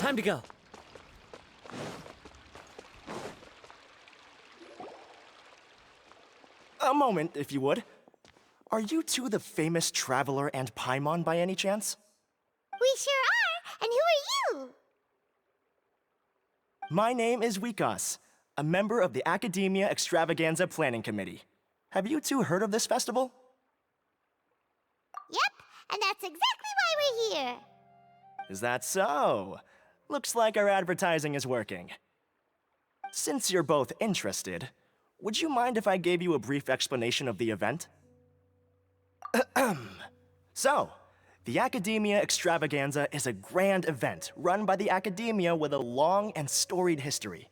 Time to go. A moment, if you would. Are you two the famous Traveler and Paimon by any chance? We sure are! And who are you? My name is Wikas, a member of the Academia Extravaganza Planning Committee. Have you two heard of this festival? Yep, and that's exactly why we're here. Is that so? Looks like our advertising is working. Since you're both interested, would you mind if I gave you a brief explanation of the event? So, the Academia Extravaganza is a grand event run by the Academia with a long and storied history.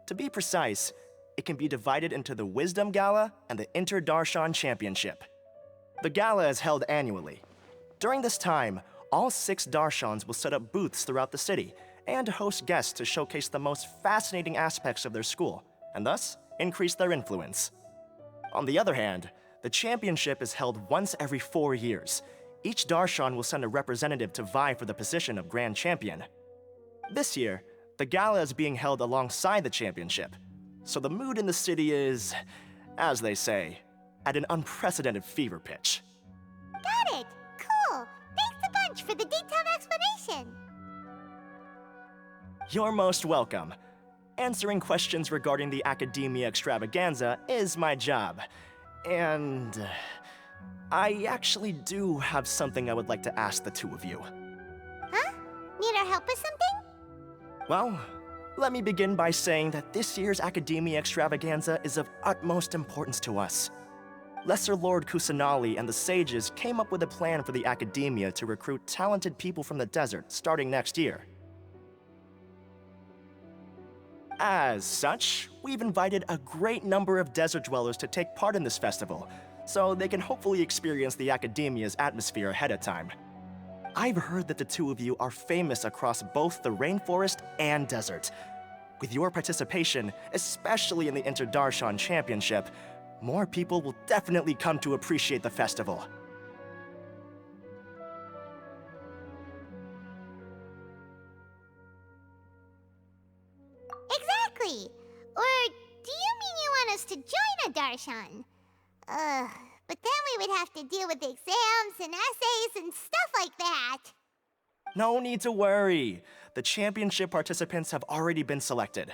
To be precise, it can be divided into the Wisdom Gala and the Inter-Darshan Championship. The gala is held annually. During this time, all 6 Darshans will set up booths throughout the city and host guests to showcase the most fascinating aspects of their school, and thus increase their influence. On the other hand, the championship is held once every 4 years. Each Darshan will send a representative to vie for the position of Grand Champion. This year, the gala is being held alongside the championship, so the mood in the city is, as they say, at an unprecedented fever pitch. Got it! Cool! Thanks a bunch for the detailed explanation! You're most welcome. Answering questions regarding the Academia Extravaganza is my job. And I actually do have something I would like to ask the two of you. Huh? Need our help with something? Well, let me begin by saying that this year's Academia Extravaganza is of utmost importance to us. Lesser Lord Kusanali and the sages came up with a plan for the Academia to recruit talented people from the desert starting next year. As such, we've invited a great number of desert dwellers to take part in this festival, so they can hopefully experience the Academia's atmosphere ahead of time. I've heard that the two of you are famous across both the rainforest and desert. With your participation, especially in the Inter-Darshan Championship, more people will definitely come to appreciate the festival. Exactly! Or do you mean you want us to join a Darshan? But then we would have to deal with exams and essays and stuff like that. No need to worry. The championship participants have already been selected.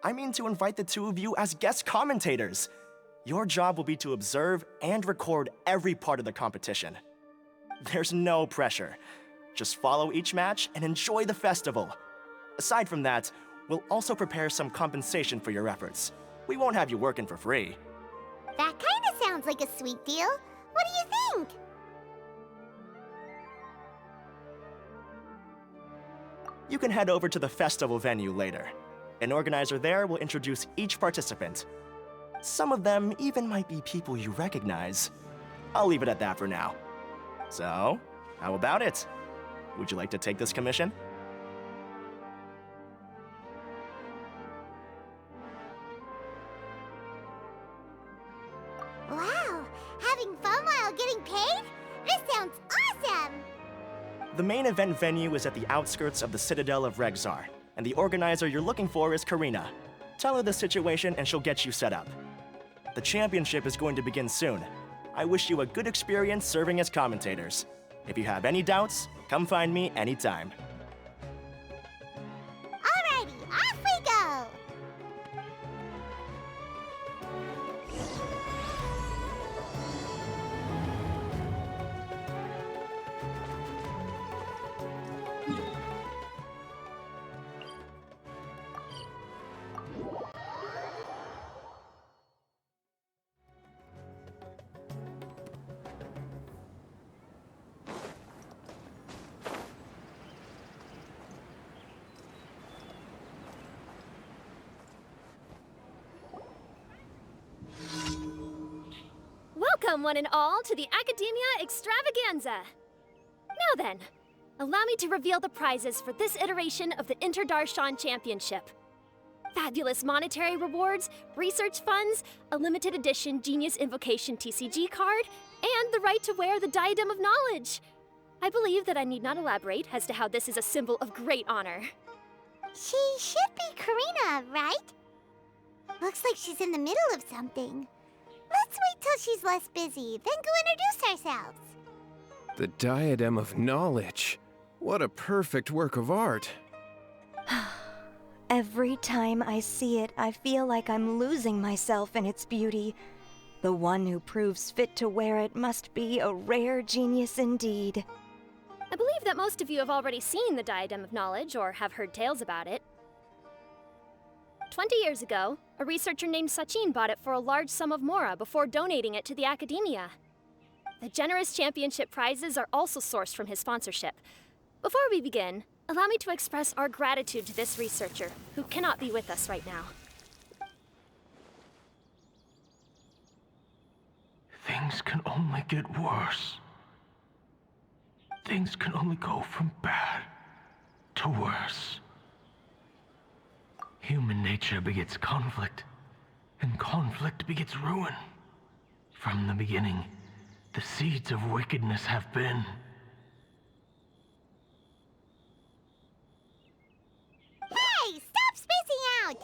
I mean to invite the two of you as guest commentators. Your job will be to observe and record every part of the competition. There's no pressure. Just follow each match and enjoy the festival. Aside from that, we'll also prepare some compensation for your efforts. We won't have you working for free. That kinda sounds like a sweet deal. What do you think? You can head over to the festival venue later. An organizer there will introduce each participant. Some of them even might be people you recognize. I'll leave it at that for now. So, how about it? Would you like to take this commission? Wow! Having fun while getting paid? This sounds awesome! The main event venue is at the outskirts of the Citadel of Regzar, and the organizer you're looking for is Karina. Tell her the situation and she'll get you set up. The championship is going to begin soon. I wish you a good experience serving as commentators. If you have any doubts, come find me anytime. Alrighty, off we go! Welcome, one and all, to the Academia Extravaganza! Now then, allow me to reveal the prizes for this iteration of the Inter-Darshan Championship. Fabulous monetary rewards, research funds, a limited edition Genius Invocation TCG card, and the right to wear the Diadem of Knowledge. I believe that I need not elaborate as to how this is a symbol of great honor. She should be Karina, right? Looks like she's in the middle of something. Let's wait till she's less busy, then go introduce ourselves. The Diadem of Knowledge. What a perfect work of art. Every time I see it, I feel like I'm losing myself in its beauty. The one who proves fit to wear it must be a rare genius indeed. I believe that most of you have already seen the Diadem of Knowledge or have heard tales about it. 20 years ago, a researcher named Sachin bought it for a large sum of mora before donating it to the Academia. The generous championship prizes are also sourced from his sponsorship. Before we begin, allow me to express our gratitude to this researcher, who cannot be with us right now. Things can only get worse. Things can only go from bad to worse. Human nature begets conflict, and conflict begets ruin. From the beginning, the seeds of wickedness have been. Hey, stop spacing out!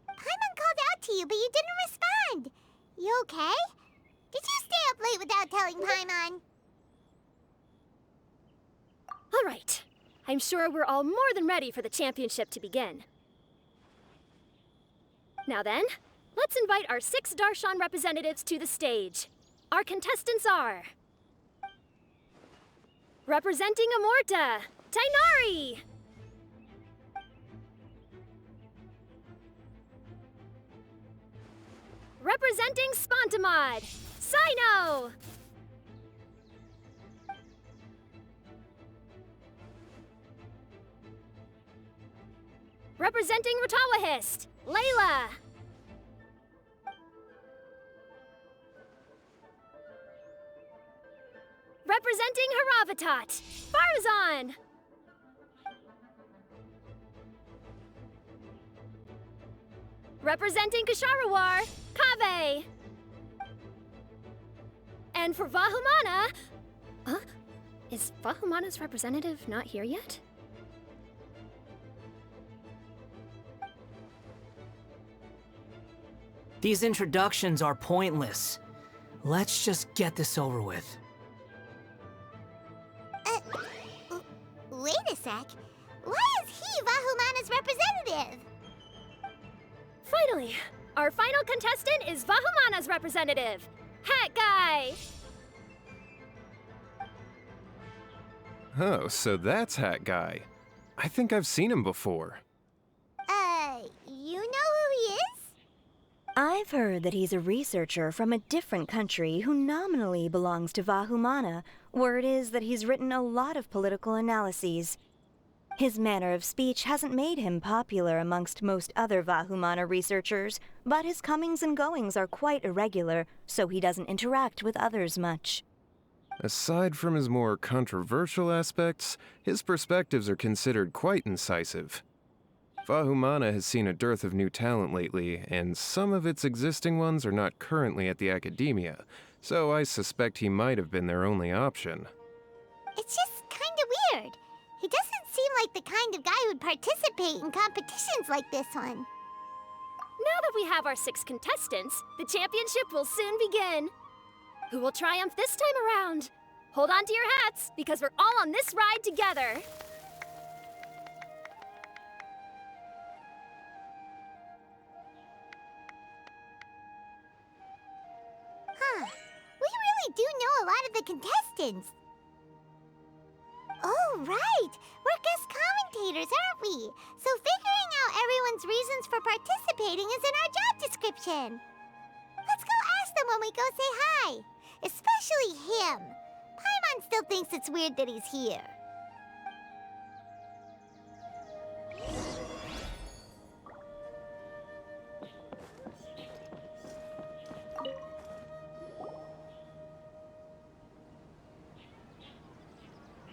Paimon called out to you, but you didn't respond. You okay? Did you stay up late without telling Paimon? All right. I'm sure we're all more than ready for the championship to begin. Now then, let's invite our 6 Darshan representatives to the stage. Our contestants are... representing Amorta, Tainari! Representing Spontamod, Sino! Representing Ratawahist, Layla! Representing Haravatat, Farzan! Representing Kasharawar, Kaveh! And for Vahumana... Huh? Is Vahumana's representative not here yet? These introductions are pointless. Let's just get this over with. Wait a sec. Why is he Vahumana's representative? Finally, our final contestant is Vahumana's representative, Hat Guy! Oh, so that's Hat Guy. I think I've seen him before. You know who he is? I've heard that he's a researcher from a different country who nominally belongs to Vahumana. Word is that he's written a lot of political analyses. His manner of speech hasn't made him popular amongst most other Vahumana researchers, but his comings and goings are quite irregular, so he doesn't interact with others much. Aside from his more controversial aspects, his perspectives are considered quite incisive. Vahumana has seen a dearth of new talent lately, and some of its existing ones are not currently at the Academia, so I suspect he might have been their only option. It's just kinda weird. He doesn't seem like the kind of guy who'd participate in competitions like this one. Now that we have our 6 contestants, the championship will soon begin. Who will triumph this time around? Hold on to your hats, because we're all on this ride together. We really do know a lot of the contestants. Oh, right! We're guest commentators, aren't we? So figuring out everyone's reasons for participating is in our job description. Let's go ask them when we go say hi. Especially him. Paimon still thinks it's weird that he's here.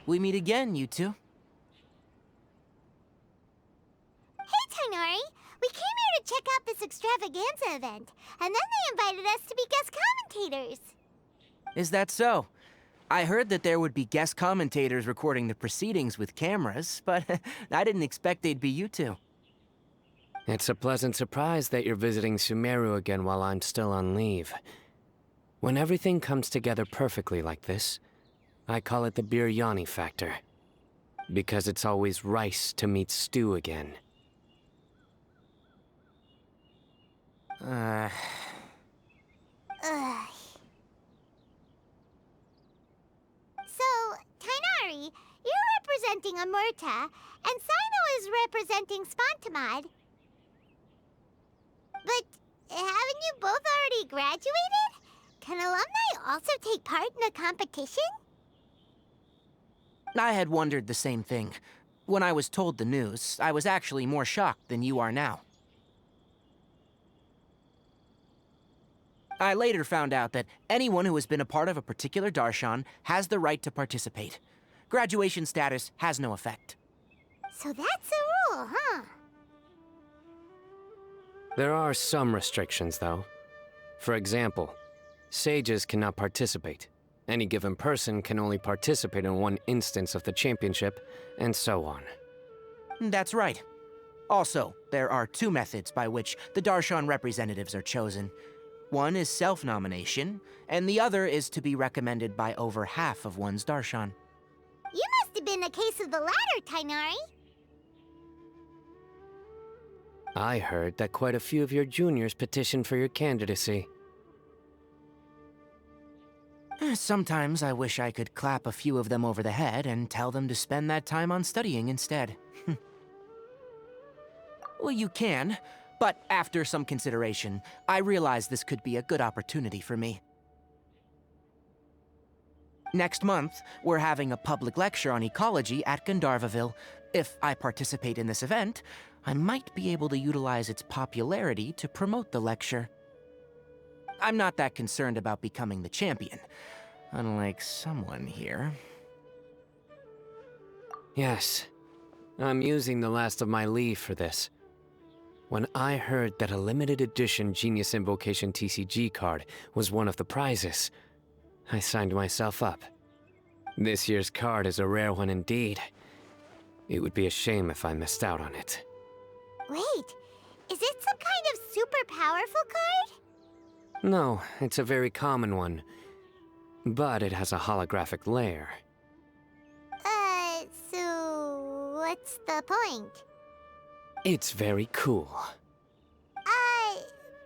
We meet again, you two. Hey, Tainari! We came here to check out this extravaganza event, and then they invited us to be guest commentators. Is that so? I heard that there would be guest commentators recording the proceedings with cameras, but I didn't expect they'd be you two. It's a pleasant surprise that you're visiting Sumeru again while I'm still on leave. When everything comes together perfectly like this, I call it the biryani factor. Because it's always rice to meet stew again. Ugh. So, Tainari, you're representing Amurta, and Sino is representing Spontamod. But haven't you both already graduated? Can alumni also take part in a competition? I had wondered the same thing. When I was told the news, I was actually more shocked than you are now. I later found out that anyone who has been a part of a particular darshan has the right to participate. Graduation status has no effect. So that's the rule, huh? There are some restrictions, though. For example, sages cannot participate. Any given person can only participate in one instance of the championship, and so on. That's right. Also, there are two methods by which the darshan representatives are chosen. One is self-nomination, and the other is to be recommended by over half of one's darshan. You must have been a case of the latter, Tainari. I heard that quite a few of your juniors petitioned for your candidacy. Sometimes I wish I could clap a few of them over the head and tell them to spend that time on studying instead. Well, you can, but after some consideration, I realize this could be a good opportunity for me. Next month, we're having a public lecture on ecology at Gandharvaville. If I participate in this event, I might be able to utilize its popularity to promote the lecture. I'm not that concerned about becoming the champion, unlike someone here. Yes, I'm using the last of my leave for this. When I heard that a limited edition Genius Invocation TCG card was one of the prizes, I signed myself up. This year's card is a rare one indeed. It would be a shame if I missed out on it. Wait, is it some kind of super powerful card? No, it's a very common one. But it has a holographic layer. So what's the point? It's very cool.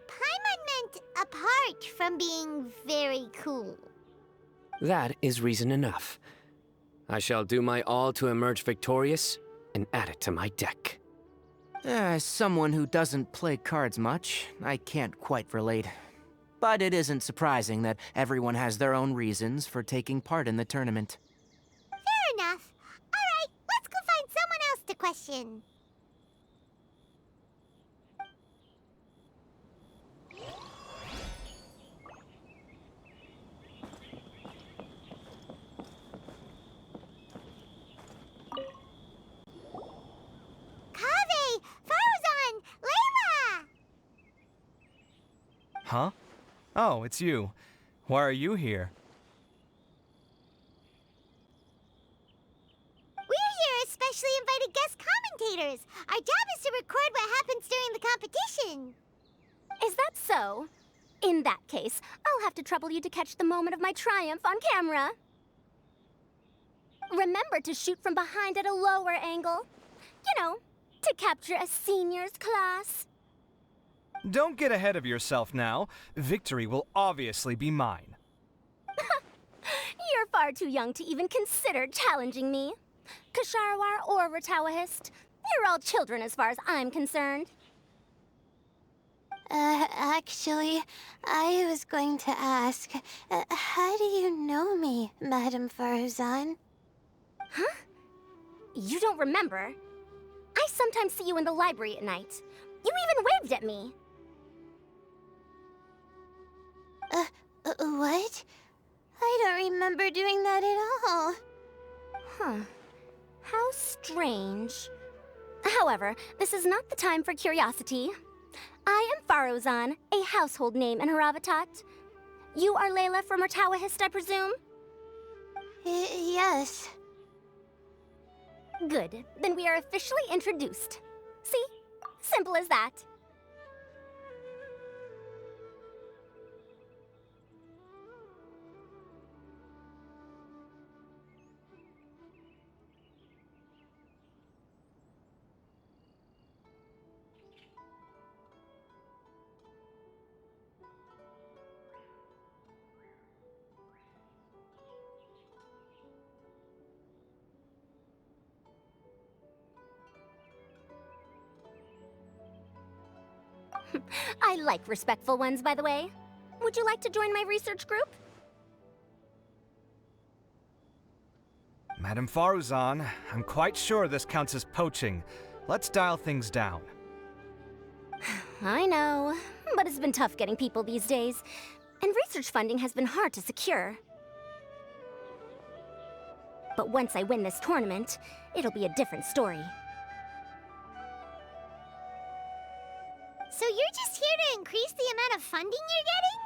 Paimon meant apart from being very cool. That is reason enough. I shall do my all to emerge victorious and add it to my deck. As someone who doesn't play cards much, I can't quite relate. But it isn't surprising that everyone has their own reasons for taking part in the tournament. Fair enough. All right, let's go find someone else to question. Kaveh! Farzan! Layla! Huh? Oh, it's you. Why are you here? We're here as specially invited guest commentators. Our job is to record what happens during the competition. Is that so? In that case, I'll have to trouble you to catch the moment of my triumph on camera. Remember to shoot from behind at a lower angle. You know, to capture a seniors class. Don't get ahead of yourself now. Victory will obviously be mine. You're far too young to even consider challenging me. Kasharwar or Ratawahist, you're all children as far as I'm concerned. Actually, I was going to ask, how do you know me, Madame Farzan? Huh? You don't remember? I sometimes see you in the library at night. You even waved at me. What? I don't remember doing that at all. Huh. How strange. However, this is not the time for curiosity. I am Farozan, a household name in Haravatat. You are Layla from Ratawahist, I presume? yes. Good. Then we are officially introduced. See? Simple as that. I like respectful ones, by the way. Would you like to join my research group? Madame Faruzan, I'm quite sure this counts as poaching. Let's dial things down. I know, but it's been tough getting people these days, and research funding has been hard to secure. But once I win this tournament, it'll be a different story. So you're just here to increase the amount of funding you're getting?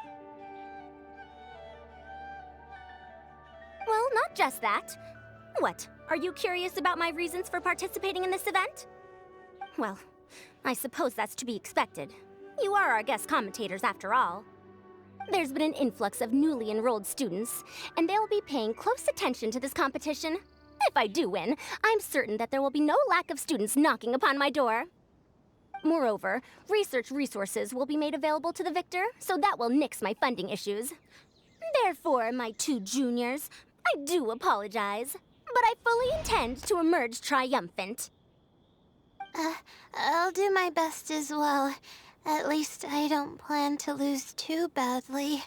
Well, not just that. What, are you curious about my reasons for participating in this event? Well, I suppose that's to be expected. You are our guest commentators after all. There's been an influx of newly enrolled students, and they'll be paying close attention to this competition. If I do win, I'm certain that there will be no lack of students knocking upon my door. Moreover, research resources will be made available to the victor, so that will nix my funding issues. Therefore, my two juniors, I do apologize, but I fully intend to emerge triumphant. I'll do my best as well. At least I don't plan to lose too badly.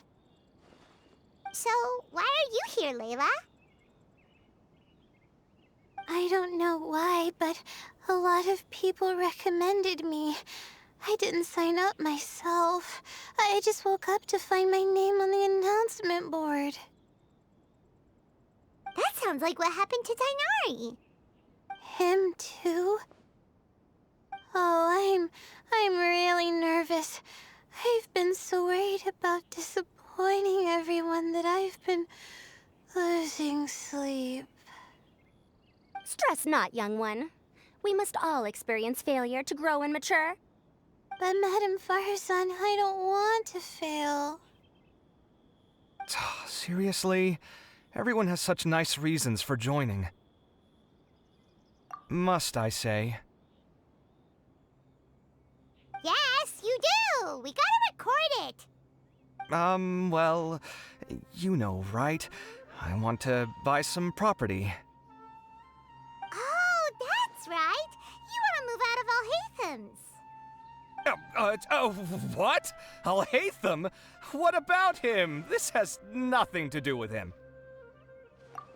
So, why are you here, Layla? I don't know why, but a lot of people recommended me. I didn't sign up myself. I just woke up to find my name on the announcement board. That sounds like what happened to Dainari. Him too? Oh, I'm really nervous. I've been so worried about disappointing everyone that I've been losing sleep. Stress not, young one. We must all experience failure to grow and mature. But Madame Faruzan, I don't want to fail. Seriously? Everyone has such nice reasons for joining. Must I say? Yes, you do! We gotta record it! Well, you know, right? I want to buy some property. Oh, that's right! You want to move out of Alhatham's. What? Al-Haytham? What about him? This has nothing to do with him.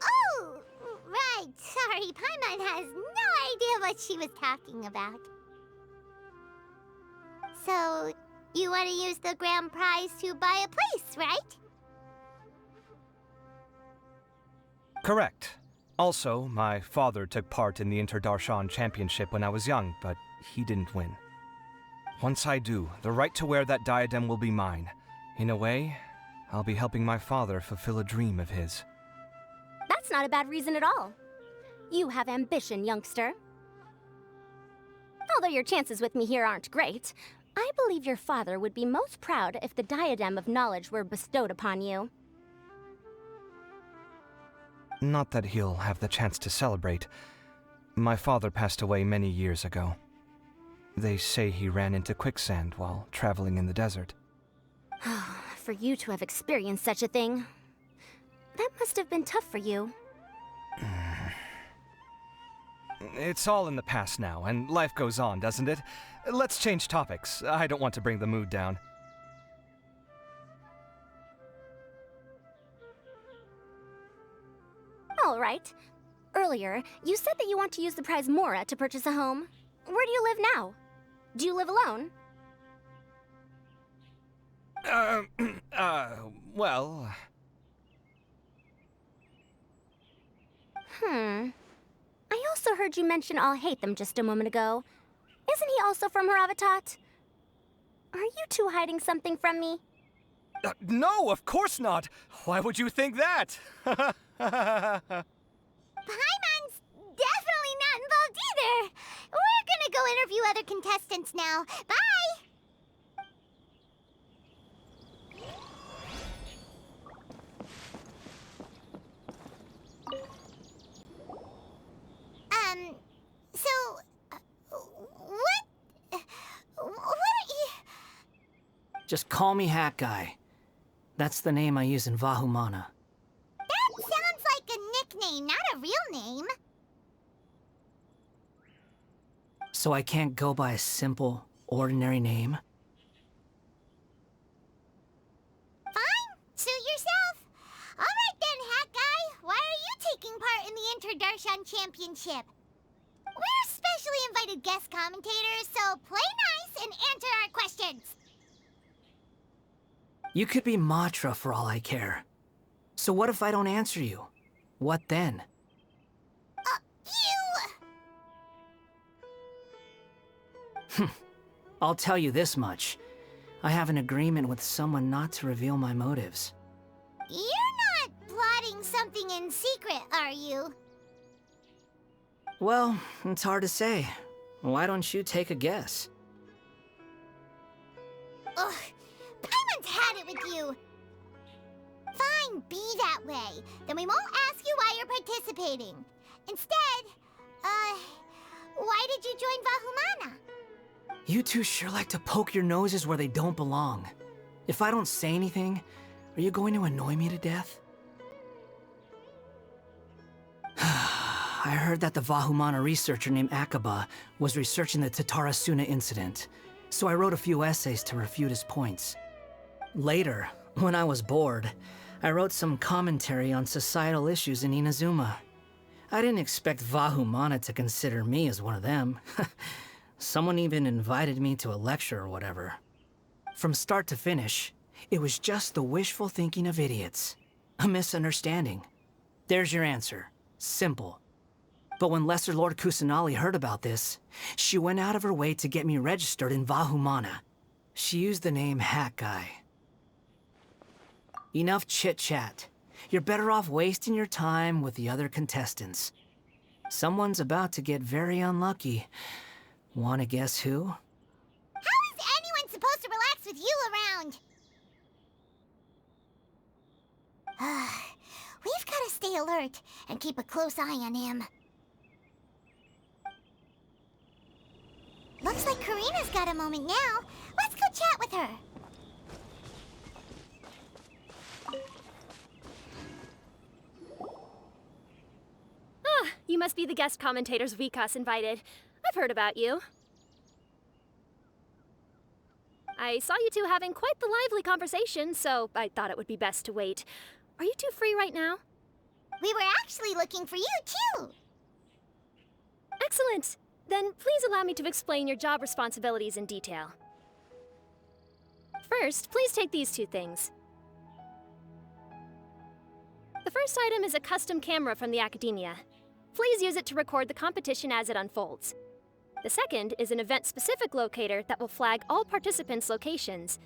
Oh, right. Sorry, Paimon has no idea what she was talking about. So, you want to use the grand prize to buy a place, right? Correct. Also, my father took part in the Inter-Darshan Championship when I was young, but he didn't win. Once I do, the right to wear that diadem will be mine. In a way, I'll be helping my father fulfill a dream of his. That's not a bad reason at all. You have ambition, youngster. Although your chances with me here aren't great, I believe your father would be most proud if the diadem of knowledge were bestowed upon you. Not that he'll have the chance to celebrate. My father passed away many years ago. They say he ran into quicksand while traveling in the desert. For you to have experienced such a thing, that must have been tough for you. It's all in the past now, and life goes on, doesn't it? Let's change topics. I don't want to bring the mood down. All right. Earlier, you said that you want to use the prize Mora to purchase a home. Where do you live now? Do you live alone? Well... I also heard you mention Alhathem just a moment ago. Isn't he also from Haravatat? Are you two hiding something from me? No, of course not! Why would you think that? contestants now. Bye! What are you... Just call me Hat Guy. That's the name I use in Vahumana. That sounds like a nickname, not a real name. So I can't go by a simple, ordinary name? Fine, suit yourself. All right then, Hat Guy. Why are you taking part in the Interdarshan Championship? We're specially invited guest commentators, so play nice and answer our questions. You could be Matra for all I care. So what if I don't answer you? What then? I'll tell you this much. I have an agreement with someone not to reveal my motives. You're not plotting something in secret, are you? Well, it's hard to say. Why don't you take a guess? Ugh, Paimon's had it with you. Fine, be that way. Then we won't ask you why you're participating. Instead, why did you join Vahumana? You two sure like to poke your noses where they don't belong. If I don't say anything, are you going to annoy me to death? I heard that the Vahumana researcher named Akaba was researching the Tatarasuna incident, so I wrote a few essays to refute his points. Later, when I was bored, I wrote some commentary on societal issues in Inazuma. I didn't expect Vahumana to consider me as one of them. Someone even invited me to a lecture or whatever. From start to finish, it was just the wishful thinking of idiots. A misunderstanding. There's your answer. Simple. But when Lesser Lord Kusanali heard about this, she went out of her way to get me registered in Vahumana. She used the name Hat Guy. Enough chit-chat. You're better off wasting your time with the other contestants. Someone's about to get very unlucky. Wanna guess who? How is anyone supposed to relax with you around? We've got to stay alert and keep a close eye on him. Looks like Karina's got a moment now. Let's go chat with her. Ah, you must be the guest commentators Vikas invited. I've heard about you. I saw you two having quite the lively conversation, so I thought it would be best to wait. Are you two free right now? We were actually looking for you, too. Excellent. Then please allow me to explain your job responsibilities in detail. First, please take these two things. The first item is a custom camera from the Academia. Please use it to record the competition as it unfolds. The second is an event-specific locator that will flag all participants' locations.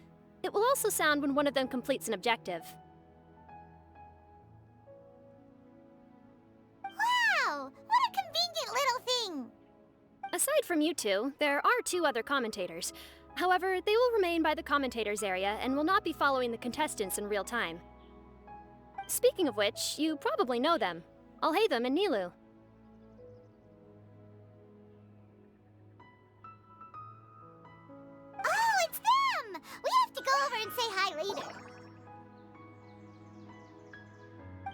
It will also sound when one of them completes an objective. Wow! What a convenient little thing! Aside from you two, there are two other commentators. However, they will remain by the commentators area and will not be following the contestants in real time. Speaking of which, you probably know them. Alhaitham and Nilu. Oh, it's them! We have to go over and say hi later.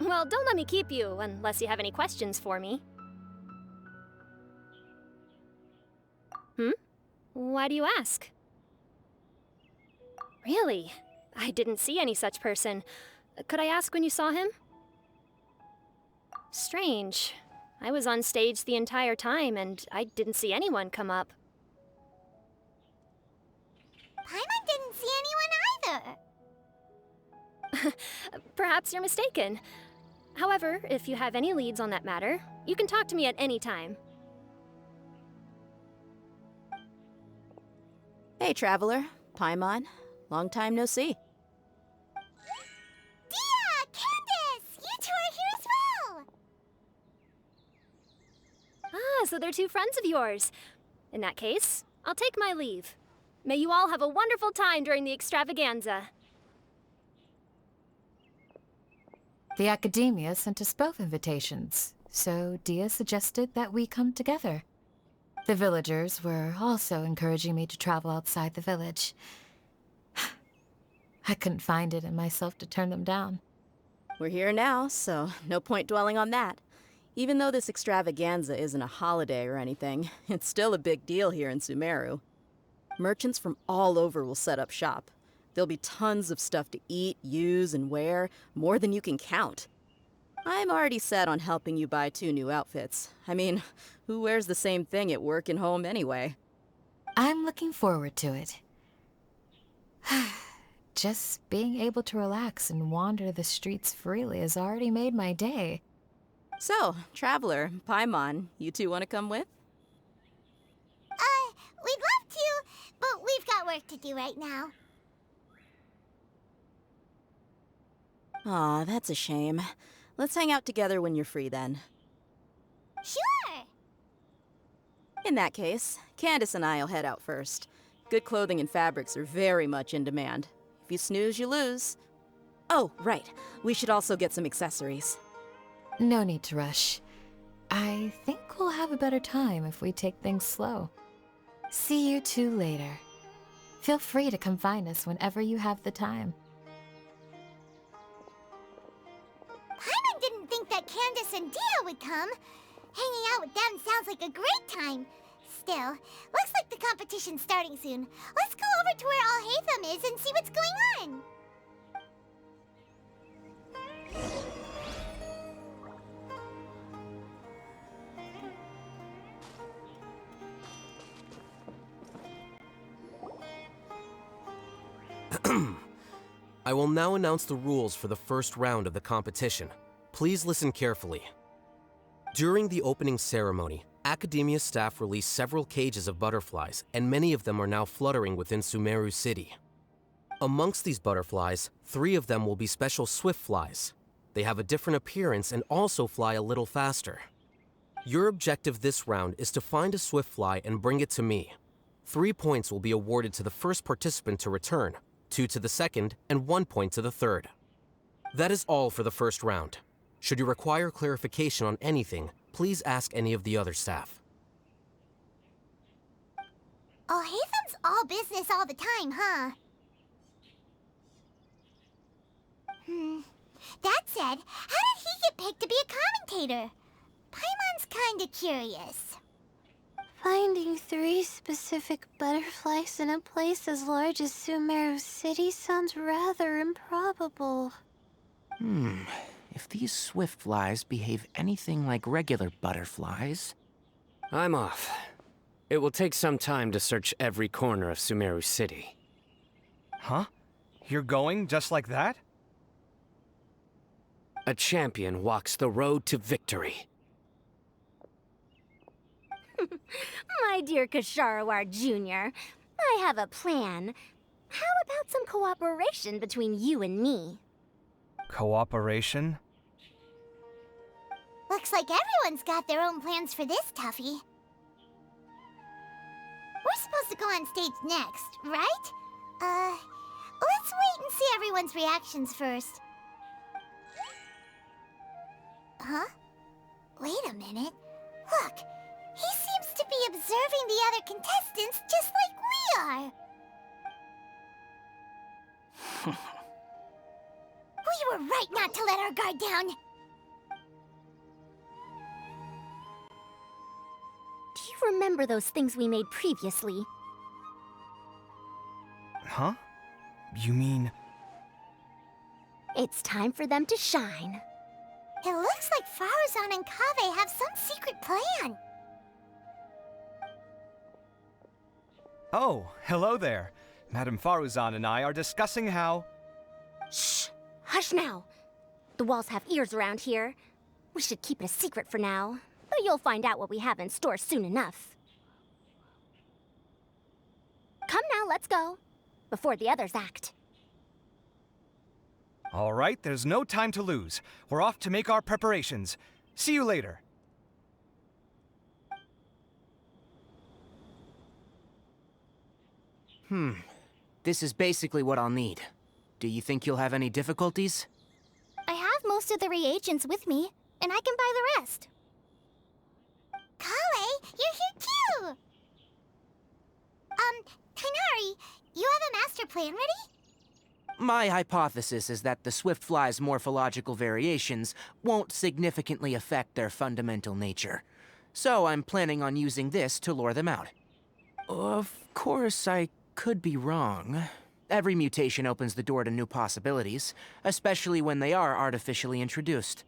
Well, don't let me keep you, unless you have any questions for me. Why do you ask? Really? I didn't see any such person. Could I ask when you saw him? Strange. I was on stage the entire time, and I didn't see anyone come up. Paimon didn't see anyone either. Perhaps you're mistaken. However, if you have any leads on that matter, you can talk to me at any time. Hey, Traveler. Paimon. Long time no see. Dia! Candace! You two are here as well! Ah, so they're two friends of yours. In that case, I'll take my leave. May you all have a wonderful time during the extravaganza. The Academia sent us both invitations, so Dia suggested that we come together. The villagers were also encouraging me to travel outside the village. I couldn't find it in myself to turn them down. We're here now, so no point dwelling on that. Even though this extravaganza isn't a holiday or anything, it's still a big deal here in Sumeru. Merchants from all over will set up shop. There'll be tons of stuff to eat, use, and wear, more than you can count. I'm already set on helping you buy 2 new outfits. I mean, who wears the same thing at work and home anyway? I'm looking forward to it. Just being able to relax and wander the streets freely has already made my day. So, Traveler, Paimon, you two want to come with? We'd love to, but we've got work to do right now. Aw, that's a shame. Let's hang out together when you're free then. Sure! In that case, Candace and I'll head out first. Good clothing and fabrics are very much in demand. If you snooze, you lose. Oh, right. We should also get some accessories. No need to rush. I think we'll have a better time if we take things slow. See you two later. Feel free to come find us whenever you have the time. Paimon didn't think that Candace and Dia would come. Hanging out with them sounds like a great time. Still, looks like the competition's starting soon. Let's go over to where Alhaitham is and see what's going on. I will now announce the rules for the first round of the competition. Please listen carefully. During the opening ceremony, Academia staff released several cages of butterflies, and many of them are now fluttering within Sumeru City. Amongst these butterflies, 3 of them will be special swift flies. They have a different appearance and also fly a little faster. Your objective this round is to find a swift fly and bring it to me. 3 points will be awarded to the first participant to return, 2 to the second, and 1 point to the third. That is all for the first round. Should you require clarification on anything, please ask any of the other staff. Alhaitham's all business all the time, huh? That said, how did he get picked to be a commentator? Paimon's kinda curious. Finding 3 specific butterflies in a place as large as Sumeru City sounds rather improbable. If these swift flies behave anything like regular butterflies... I'm off. It will take some time to search every corner of Sumeru City. Huh? You're going just like that? A champion walks the road to victory. My dear Kasharawar Jr., I have a plan. How about some cooperation between you and me? Cooperation? Looks like everyone's got their own plans for this, Tuffy. We're supposed to go on stage next, right? Let's wait and see everyone's reactions first. Huh? Wait a minute. Look, he seems to be observing the other contestants just like we are. We were right not to let our guard down. Do you remember those things we made previously? Huh? You mean... It's time for them to shine. It looks like Faruzan and Kaveh have some secret plan. Oh, hello there. Madame Faruzan and I are discussing how... Shh! Hush now! The walls have ears around here. We should keep it a secret for now, but you'll find out what we have in store soon enough. Come now, let's go. Before the others act. All right, there's no time to lose. We're off to make our preparations. See you later. This is basically what I'll need. Do you think you'll have any difficulties? I have most of the reagents with me, and I can buy the rest. Kale, you're here too! Tainari, you have a master plan ready? My hypothesis is that the Swiftfly's morphological variations won't significantly affect their fundamental nature. So I'm planning on using this to lure them out. Of course, I could be wrong. Every mutation opens the door to new possibilities, especially when they are artificially introduced.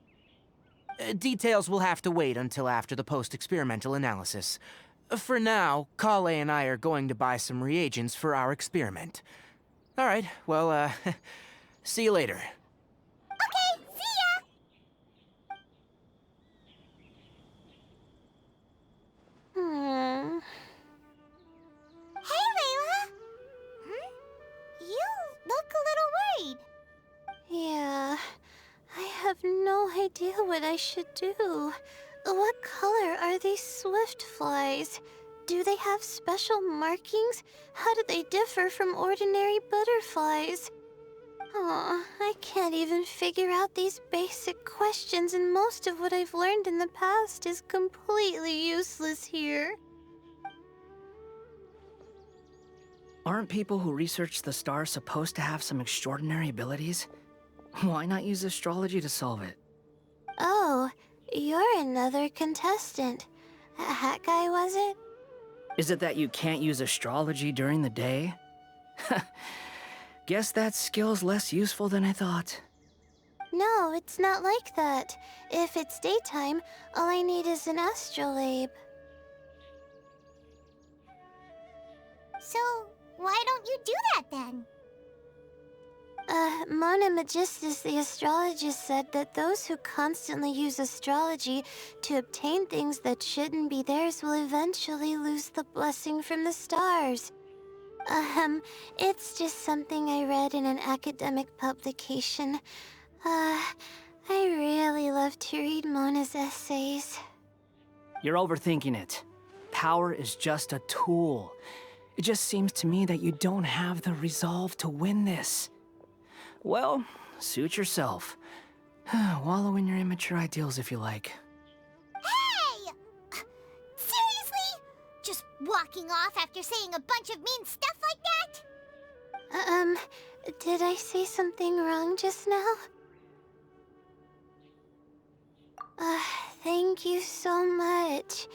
Details will have to wait until after the post-experimental analysis. For now, Kale and I are going to buy some reagents for our experiment. All right, well, see you later. Okay, see ya! Hey, Layla! You look a little worried. Yeah, I have no idea what I should do. What color are these Swiftflies? Do they have special markings? How do they differ from ordinary butterflies? Oh, I can't even figure out these basic questions, and most of what I've learned in the past is completely useless here. Aren't people who research the stars supposed to have some extraordinary abilities? Why not use astrology to solve it? Oh, you're another contestant. That guy, was it? Is it that you can't use astrology during the day? Guess that skill's less useful than I thought. No, it's not like that. If it's daytime, all I need is an astrolabe. So, why don't you do that then? Mona Magistus, the astrologist, said that those who constantly use astrology to obtain things that shouldn't be theirs will eventually lose the blessing from the stars. It's just something I read in an academic publication. I really love to read Mona's essays. You're overthinking it. Power is just a tool. It just seems to me that you don't have the resolve to win this. Well, suit yourself. Wallow in your immature ideals if you like. Hey! Seriously? Just walking off after saying a bunch of mean stuff like that? Did I say something wrong just now? Thank you so much.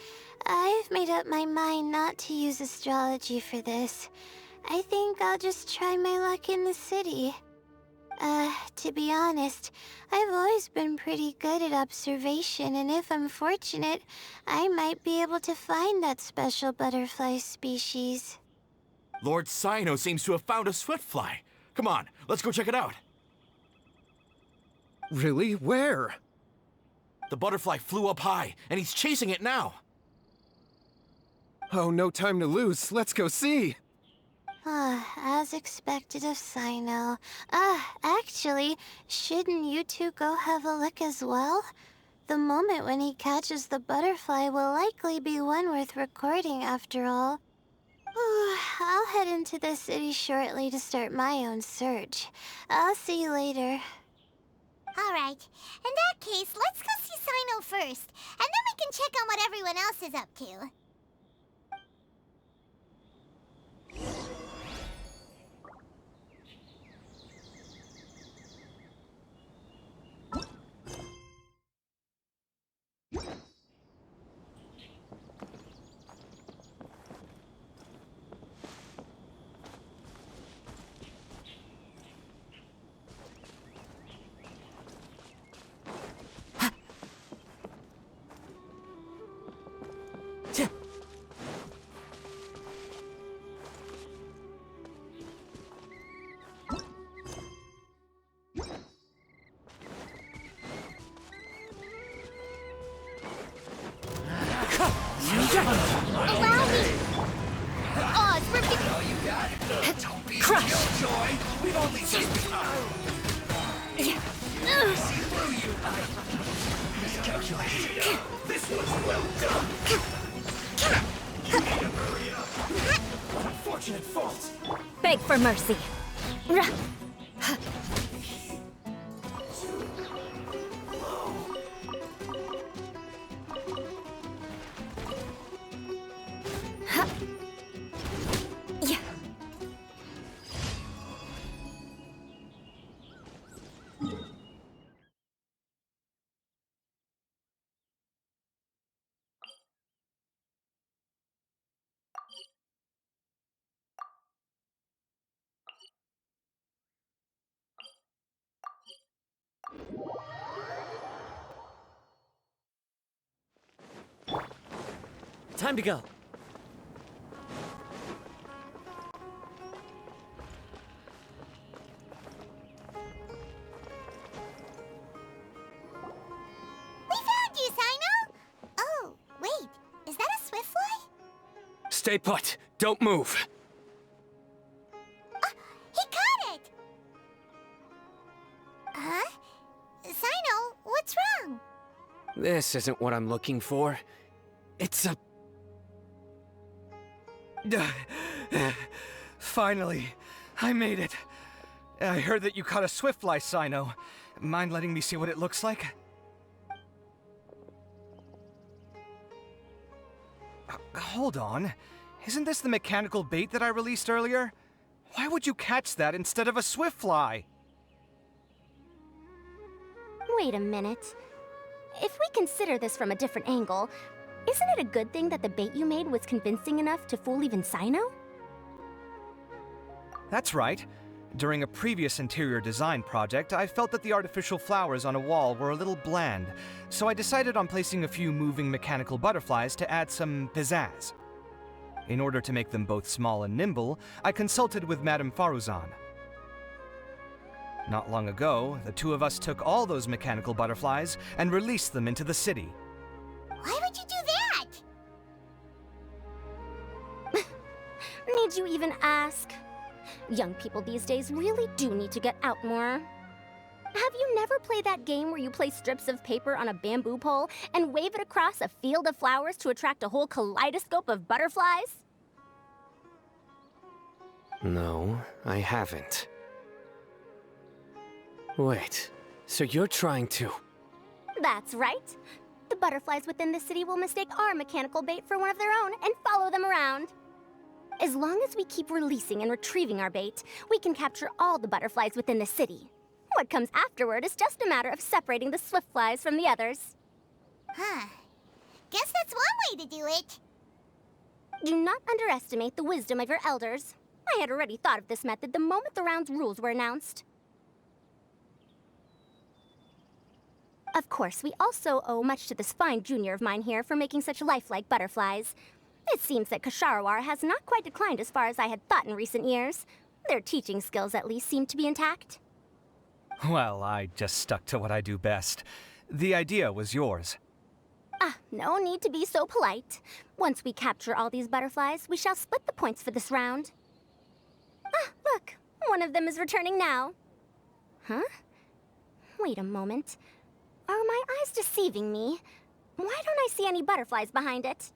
I've made up my mind not to use astrology for this. I think I'll just try my luck in the city. To be honest, I've always been pretty good at observation, and if I'm fortunate, I might be able to find that special butterfly species. Lord Cyno seems to have found a Swiftfly. Come on, let's go check it out. Really? Where? The butterfly flew up high, and he's chasing it now. Oh, no time to lose. Let's go see. As expected of Cyno. Actually, shouldn't you two go have a look as well? The moment when he catches the butterfly will likely be one worth recording after all. I'll head into the city shortly to start my own search. I'll see you later. Alright, in that case, let's go see Cyno first, and then we can check on what everyone else is up to. Allow me! Oh, it's ripping! Crush! We've only just miscalculated. This was well done. Unfortunate fault. beg for mercy. Time to go. We found you, Sino! Oh, wait. Is that a swift fly? Stay put. Don't move. He caught it! Huh? Sino, what's wrong? This isn't what I'm looking for. It's a... Finally, I made it. I heard that you caught a swiftfly, Sino. Mind letting me see what it looks like? Hold on. Isn't this the mechanical bait that I released earlier? Why would you catch that instead of a swiftfly? Wait a minute. If we consider this from a different angle, isn't it a good thing that the bait you made was convincing enough to fool even Sino? That's right. During a previous interior design project, I felt that the artificial flowers on a wall were a little bland, so I decided on placing a few moving mechanical butterflies to add some pizzazz. In order to make them both small and nimble, I consulted with Madame Faruzan. Not long ago, the two of us took all those mechanical butterflies and released them into the city. Why would you do that? Need you even ask? Young people these days really do need to get out more. Have you never played that game where you place strips of paper on a bamboo pole and wave it across a field of flowers to attract a whole kaleidoscope of butterflies? No, I haven't. Wait, so you're trying to... That's right. The butterflies within the city will mistake our mechanical bait for one of their own and follow them around. As long as we keep releasing and retrieving our bait, we can capture all the butterflies within the city. What comes afterward is just a matter of separating the swift flies from the others. Huh. Guess that's one way to do it. Do not underestimate the wisdom of your elders. I had already thought of this method the moment the round's rules were announced. Of course, we also owe much to this fine junior of mine here for making such lifelike butterflies. It seems that Kasharawar has not quite declined as far as I had thought in recent years. Their teaching skills at least seem to be intact. Well, I just stuck to what I do best. The idea was yours. No need to be so polite. Once we capture all these butterflies, we shall split the points for this round. Look, one of them is returning now. Huh? Wait a moment. Are my eyes deceiving me? Why don't I see any butterflies behind it?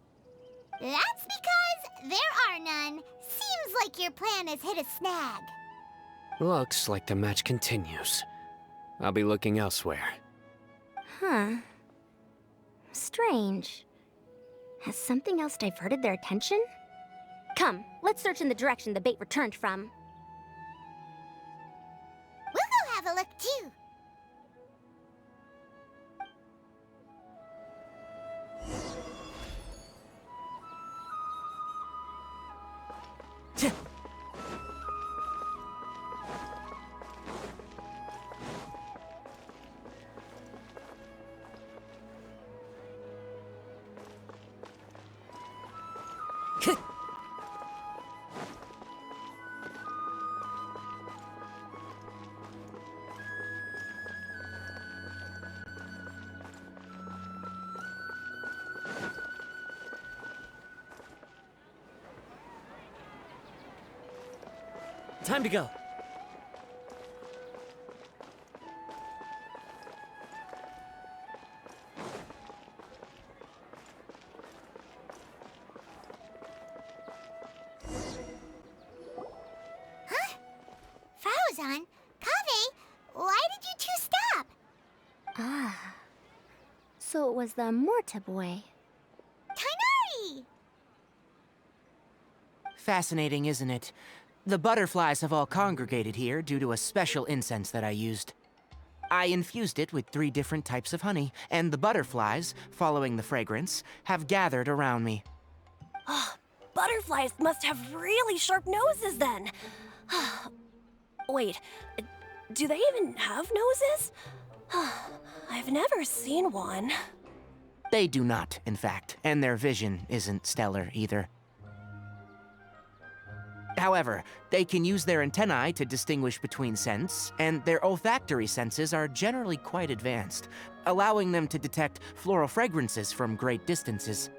That's because there are none. Seems like your plan has hit a snag. Looks like the match continues. I'll be looking elsewhere. Huh. Strange. Has something else diverted their attention? Come, let's search in the direction the bait returned from. We'll go have a look too. Time to go. Huh? So it was the Morta boy. Tainari! Fascinating, isn't it? The butterflies have all congregated here due to a special incense that I used. I infused it with 3 different types of honey, and the butterflies, following the fragrance, have gathered around me. Butterflies must have really sharp noses then. Wait, do they even have noses? I've never seen one. They do not, in fact, and their vision isn't stellar either. However, they can use their antennae to distinguish between scents, and their olfactory senses are generally quite advanced, allowing them to detect floral fragrances from great distances.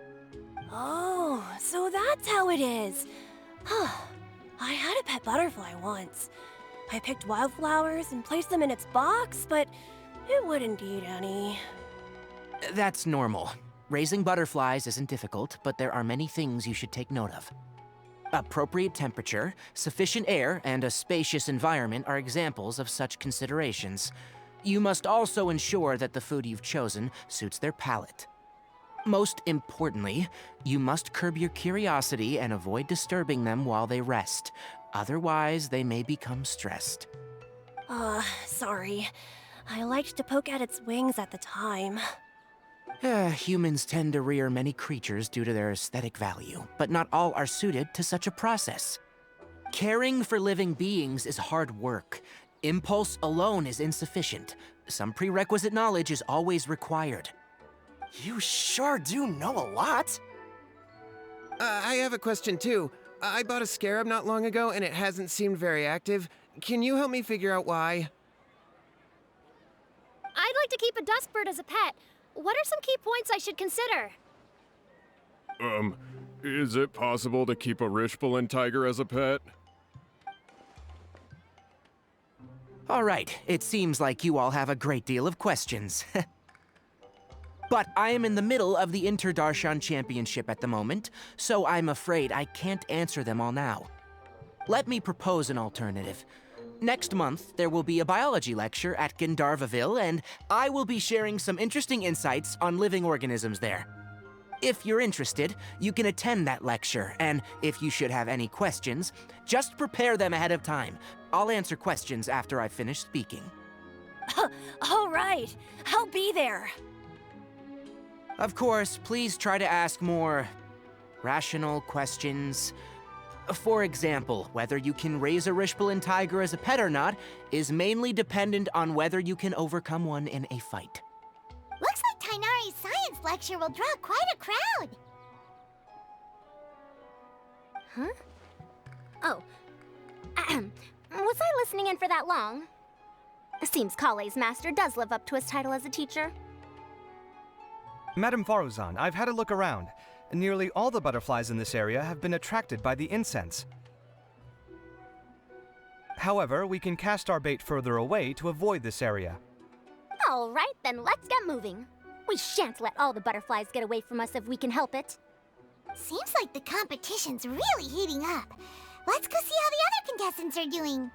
Oh, so that's how it is. I had a pet butterfly once. I picked wildflowers and placed them in its box, but it wouldn't eat any. That's normal. Raising butterflies isn't difficult, but there are many things you should take note of. Appropriate temperature, sufficient air, and a spacious environment are examples of such considerations. You must also ensure that the food you've chosen suits their palate. Most importantly, you must curb your curiosity and avoid disturbing them while they rest. Otherwise, they may become stressed. Sorry. I liked to poke at its wings at the time. Humans tend to rear many creatures due to their aesthetic value, but not all are suited to such a process. Caring for living beings is hard work. Impulse alone is insufficient. Some prerequisite knowledge is always required. You sure do know a lot. I have a question too. I bought a scarab not long ago and it hasn't seemed very active. Can you help me figure out why? I'd like to keep a dustbird as a pet. What are some key points I should consider? Is it possible to keep a Rishbalin tiger as a pet? All right, it seems like you all have a great deal of questions. But I am in the middle of the Interdarshan Championship at the moment, so I'm afraid I can't answer them all now. Let me propose an alternative. Next month, there will be a biology lecture at Gandharvaville, and I will be sharing some interesting insights on living organisms there. If you're interested, you can attend that lecture, and if you should have any questions, just prepare them ahead of time. I'll answer questions after I finish speaking. All right, I'll be there. Of course, please try to ask more rational questions. For example, whether you can raise a Rishbalin tiger as a pet or not is mainly dependent on whether you can overcome one in a fight. Looks like Tainari's science lecture will draw quite a crowd. Huh? Oh. Was I listening in for that long? Seems Kale's master does live up to his title as a teacher. Madame Faruzan, I've had a look around. Nearly all the butterflies in this area have been attracted by the incense. However, we can cast our bait further away to avoid this area. All right, then let's get moving. We shan't let all the butterflies get away from us if we can help it. Seems like the competition's really heating up. Let's go see how the other contestants are doing.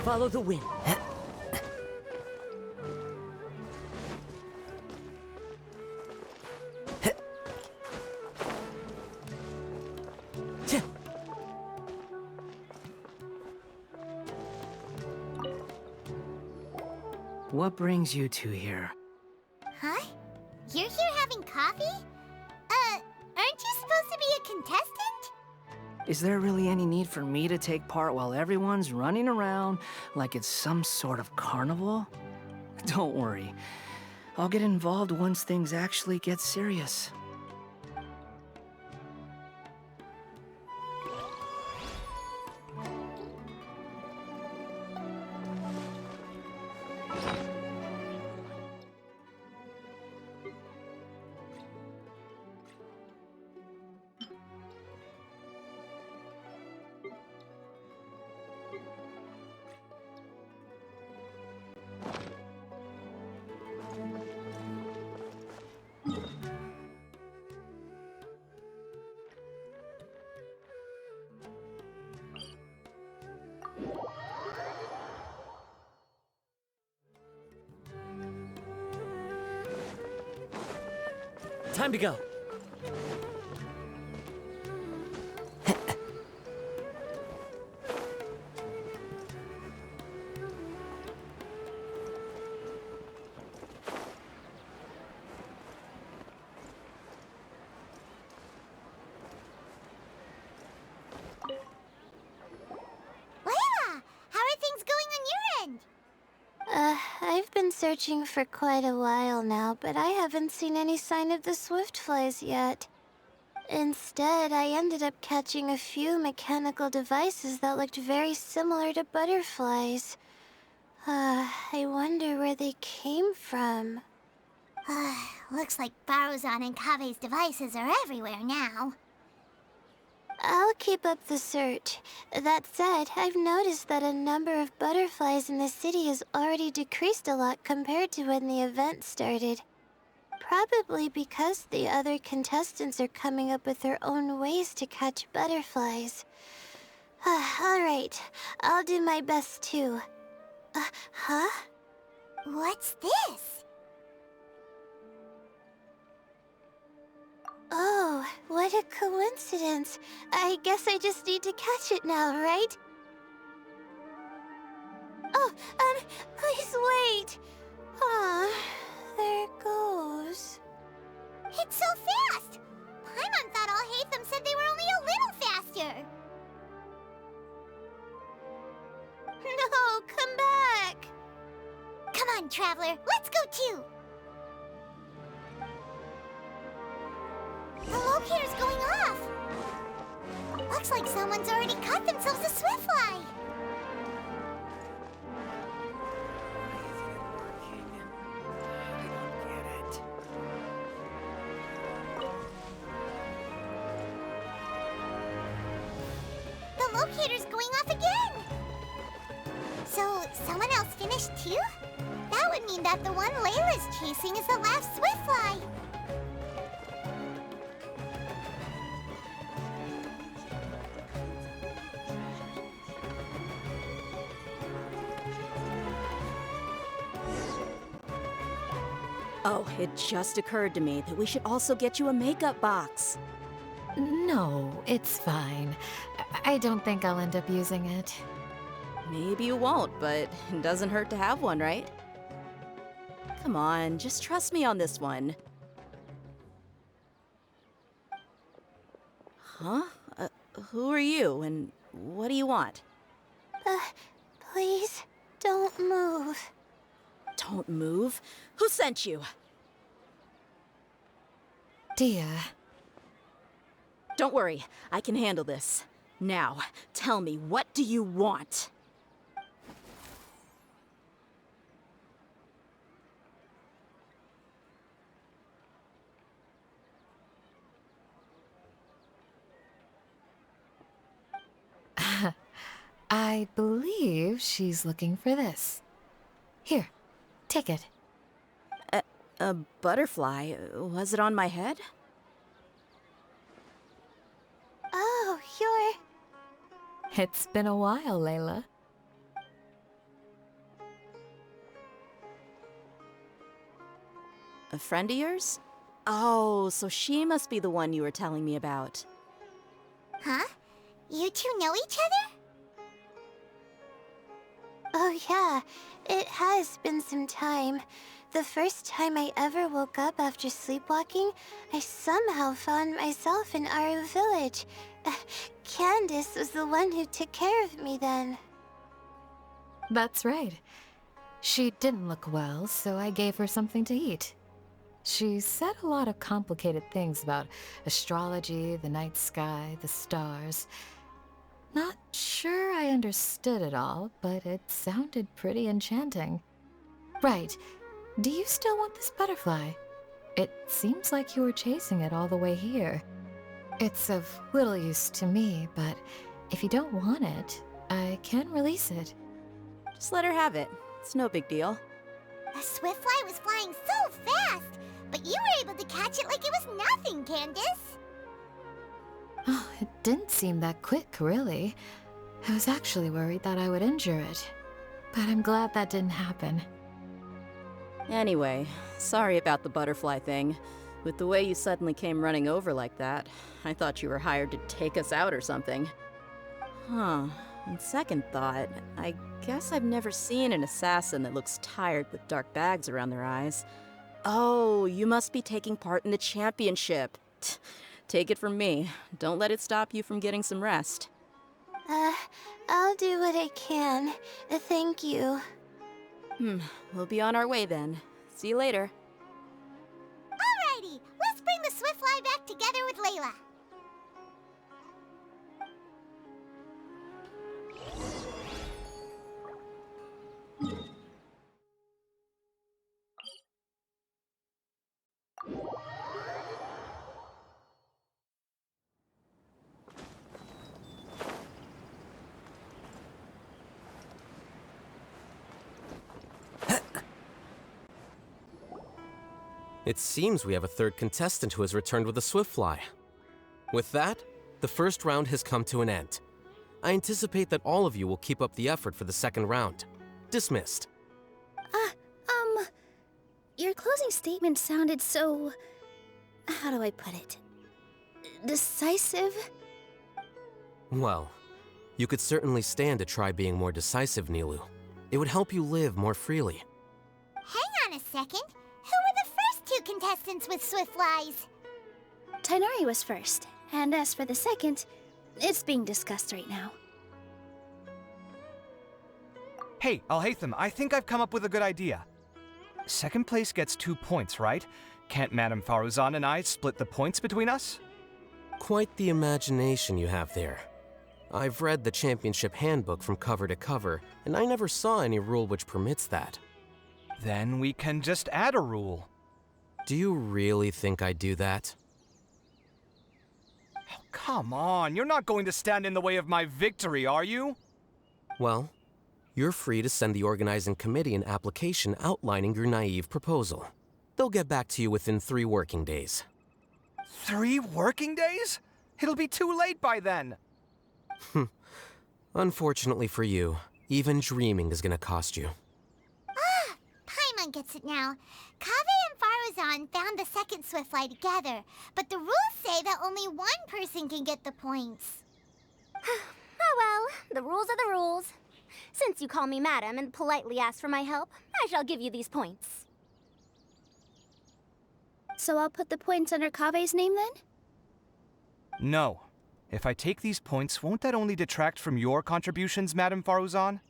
Follow the wind. What brings you two here? Huh? You're here having coffee? Aren't you supposed to be a contestant? Is there really any need for me to take part while everyone's running around like it's some sort of carnival? Don't worry. I'll get involved once things actually get serious. Time to go. Layla, how are things going on your end? I've been searching for quite a while now, but I haven't seen any sign of the swiftflies yet. Instead, I ended up catching a few mechanical devices that looked very similar to butterflies. I wonder where they came from. Looks like Baruzan and Kave's devices are everywhere now. I'll keep up the search. That said, I've noticed that a number of butterflies in the city has already decreased a lot compared to when the event started. Probably because the other contestants are coming up with their own ways to catch butterflies. Alright, I'll do my best too. Huh? What's this? Oh, what a coincidence. I guess I just need to catch it now, right? Oh, please wait. There it goes. It's so fast! Paimon thought all Hatham said they were only a little faster. No, come back! Come on, Traveler, let's go too! The locator's going off! Looks like someone's already caught themselves a swiftfly! The locator's going off again! So, someone else finished too? That would mean that the one Layla's chasing is the last swiftfly! Oh, it just occurred to me that we should also get you a makeup box. No, it's fine. I don't think I'll end up using it. Maybe you won't, but it doesn't hurt to have one, right? Come on, just trust me on this one. Huh? Who are you, and what do you want? Please, don't move. Don't move? Who sent you? Dia. Don't worry, I can handle this. Now, tell me, what do you want? I believe she's looking for this. Here, take it. A butterfly? Was it on my head? Oh, you're... It's been a while, Layla. A friend of yours? Oh, so she must be the one you were telling me about. Huh? You two know each other? Oh yeah, it has been some time. The first time I ever woke up after sleepwalking, I somehow found myself in our village. Candace was the one who took care of me then. That's right. She didn't look well, so I gave her something to eat. She said a lot of complicated things about astrology, the night sky, the stars. Not sure I understood it all, but it sounded pretty enchanting. Right. Do you still want this butterfly? It seems like you were chasing it all the way here. It's of little use to me, but if you don't want it, I can release it. Just let her have it. It's no big deal. The swiftfly was flying so fast, but you were able to catch it like it was nothing, Candace. Oh, it didn't seem that quick, really. I was actually worried that I would injure it, but I'm glad that didn't happen. Anyway, sorry about the butterfly thing. With the way you suddenly came running over like that, I thought you were hired to take us out or something. Huh. On second thought, I guess I've never seen an assassin that looks tired with dark bags around their eyes. Oh, you must be taking part in the championship. Take it from me. Don't let it stop you from getting some rest. I'll do what I can. Thank you. We'll be on our way then. See you later. Alrighty, let's bring the Swiftfly back together with Layla. It seems we have a third contestant who has returned with a Swiftfly. With that, the first round has come to an end. I anticipate that all of you will keep up the effort for the second round. Dismissed. Your closing statement sounded so... how do I put it? Decisive? Well, you could certainly stand to try being more decisive, Nilu. It would help you live more freely. Hang on a second. Who were the first two contestants with Swiftflies? Tainari was first, and as for the second, it's being discussed right now. Hey, Alhaitham, I think I've come up with a good idea. Second place gets 2 points, right? Can't Madame Faruzan and I split the points between us? Quite the imagination you have there. I've read the championship handbook from cover to cover, and I never saw any rule which permits that. Then we can just add a rule. Do you really think I'd do that? Oh, come on, you're not going to stand in the way of my victory, are you? Well, you're free to send the organizing committee an application outlining your naive proposal. They'll get back to you within 3 working days. 3 working days? It'll be too late by then. Unfortunately for you, even dreaming is gonna cost you. Paimon gets it now. Kaveh and Faruzan found the second Swiftfly together, but the rules say that only one person can get the points. Oh well, the rules are the rules. Since you call me madam and politely ask for my help, I shall give you these points. So I'll put the points under Kaveh's name then? No. If I take these points, won't that only detract from your contributions, Madame Faruzan?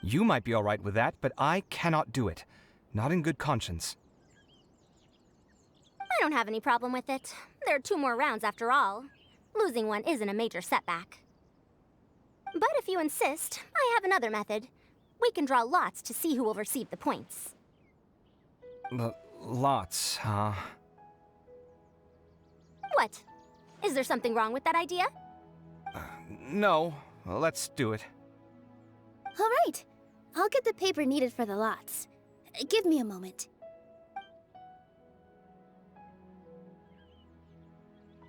You might be all right with that, but I cannot do it. Not in good conscience. I don't have any problem with it. There are 2 more rounds after all. Losing one isn't a major setback. But if you insist, I have another method. We can draw lots to see who will receive the points. Lots, huh? What? Is there something wrong with that idea? No. Let's do it. All right. I'll get the paper needed for the lots. Give me a moment.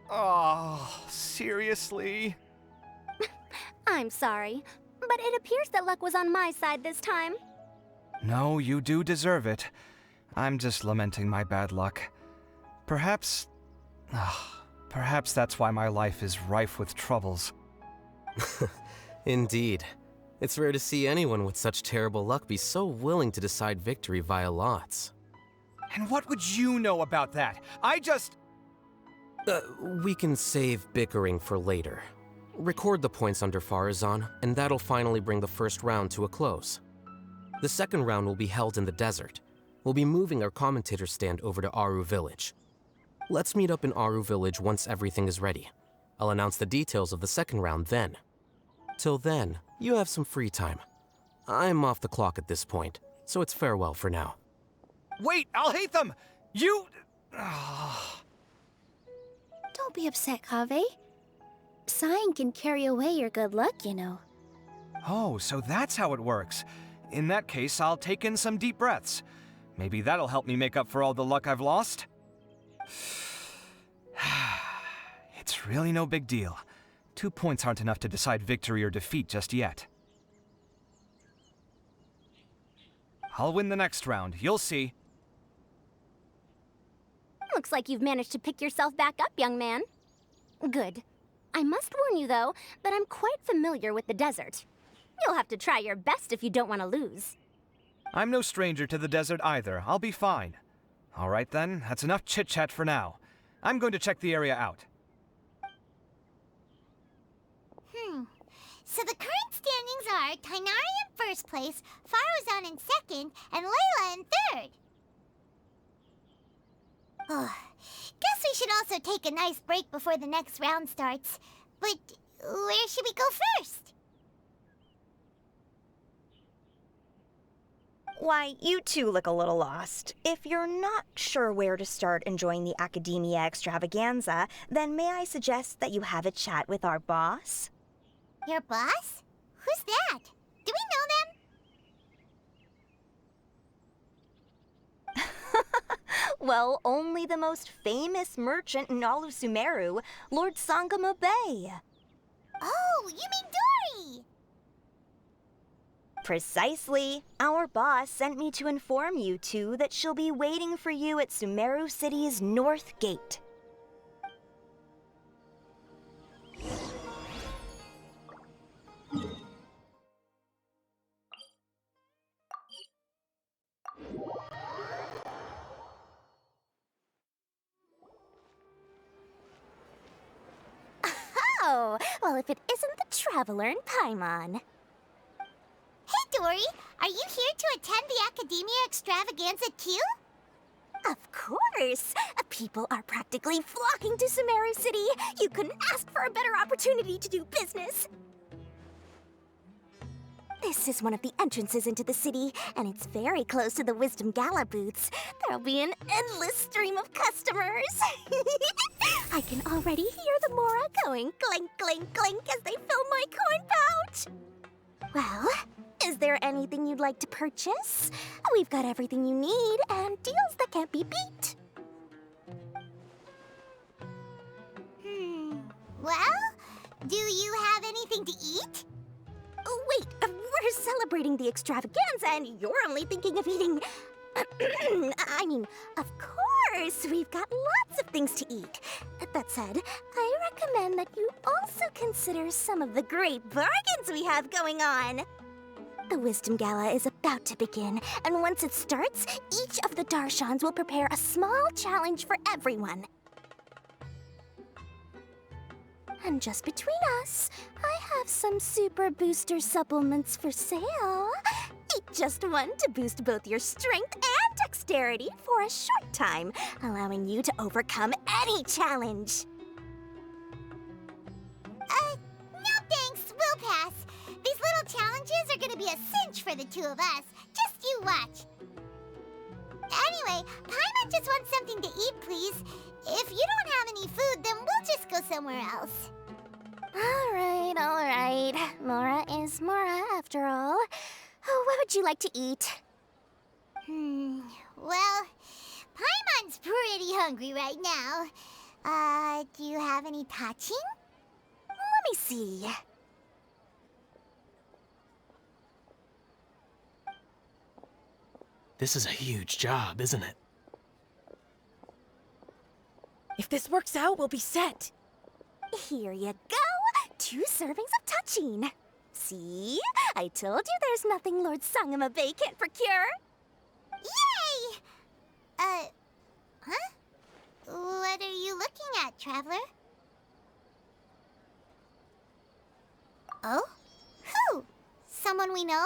Oh, seriously? I'm sorry, but it appears that luck was on my side this time. No, you do deserve it. I'm just lamenting my bad luck. Perhaps that's why my life is rife with troubles. Indeed. It's rare to see anyone with such terrible luck be so willing to decide victory via lots. And what would you know about that? We can save bickering for later. Record the points under Faruzan, and that'll finally bring the first round to a close. The second round will be held in the desert. We'll be moving our commentator stand over to Aru Village. Let's meet up in Aru Village once everything is ready. I'll announce the details of the second round then. Till then, you have some free time. I'm off the clock at this point, so it's farewell for now. Wait, Alhaitham! You... Don't be upset, Kaveh. Sighing can carry away your good luck, you know. Oh, so that's how it works. In that case, I'll take in some deep breaths. Maybe that'll help me make up for all the luck I've lost. It's really no big deal. 2 points aren't enough to decide victory or defeat just yet. I'll win the next round, you'll see. Looks like you've managed to pick yourself back up, young man. Good. I must warn you, though, that I'm quite familiar with the desert. You'll have to try your best if you don't want to lose. I'm no stranger to the desert either. I'll be fine. All right then, that's enough chit-chat for now. I'm going to check the area out. So the current standings are Tainari in first place, Faruzan in second, and Layla in third. Guess we should also take a nice break before the next round starts. But where should we go first? Why, you two look a little lost. If you're not sure where to start enjoying the Academia Extravaganza, then may I suggest that you have a chat with our boss? Your boss? Who's that? Do we know them? Well, only the most famous merchant in all of Sumeru, Lord Sangamo Bay. Oh, you mean Dory! Precisely. Our boss sent me to inform you two that she'll be waiting for you at Sumeru City's North Gate. Oh, well, if it isn't the Traveler in Paimon. Hey, Dory! Are you here to attend the Academia Extravaganza too? Of course! People are practically flocking to Sumeru City. You couldn't ask for a better opportunity to do business. This is one of the entrances into the city, and it's very close to the Wisdom Gala booths. There'll be an endless stream of customers. I can already hear the Mora going clink, clink, clink as they fill my coin pouch. Well, is there anything you'd like to purchase? We've got everything you need and deals that can't be beat. Well, do you have anything to eat? Wait, we're celebrating the extravaganza and you're only thinking of eating... I mean, of course, we've got lots of things to eat. That said, I recommend that you also consider some of the great bargains we have going on. The Wisdom Gala is about to begin, and once it starts, each of the Darshans will prepare a small challenge for everyone. And just between us, I have some super booster supplements for sale. Eat just one to boost both your strength and dexterity for a short time, allowing you to overcome any challenge. No thanks, we'll pass. These little challenges are gonna be a cinch for the two of us. Just you watch. Anyway, Paimon just wants something to eat, please. If you don't have any food, then we'll just go somewhere else. All right. Mora is Mora, after all. What would you like to eat? Well, Paimon's pretty hungry right now. Do you have any touching? Let me see. This is a huge job, isn't it? If this works out, we'll be set. Here you go. 2 servings of touching. See? I told you there's nothing Lord Sangamo Bay can't procure. Yay! Huh? What are you looking at, Traveler? Oh? Who? Someone we know?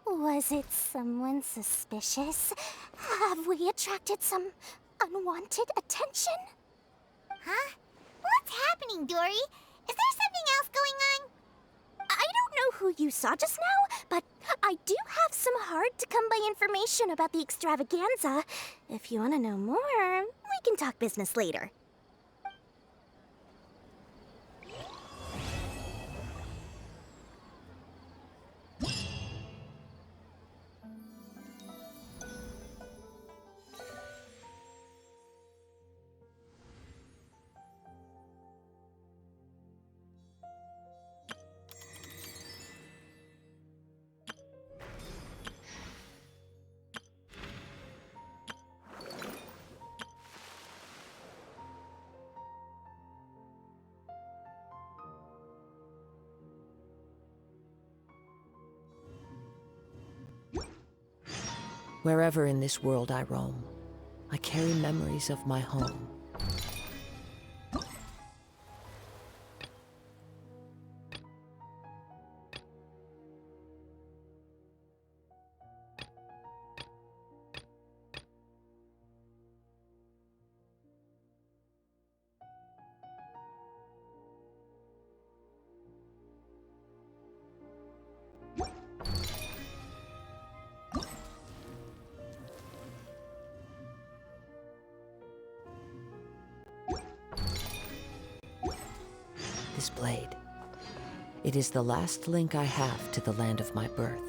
Was it someone suspicious? Have we attracted some unwanted attention? Huh? What's happening, Dory? Is there something else going on? I don't know who you saw just now, but I do have some hard-to-come-by information about the extravaganza. If you want to know more, we can talk business later. Wherever in this world I roam, I carry memories of my home. This blade. It is the last link I have to the land of my birth.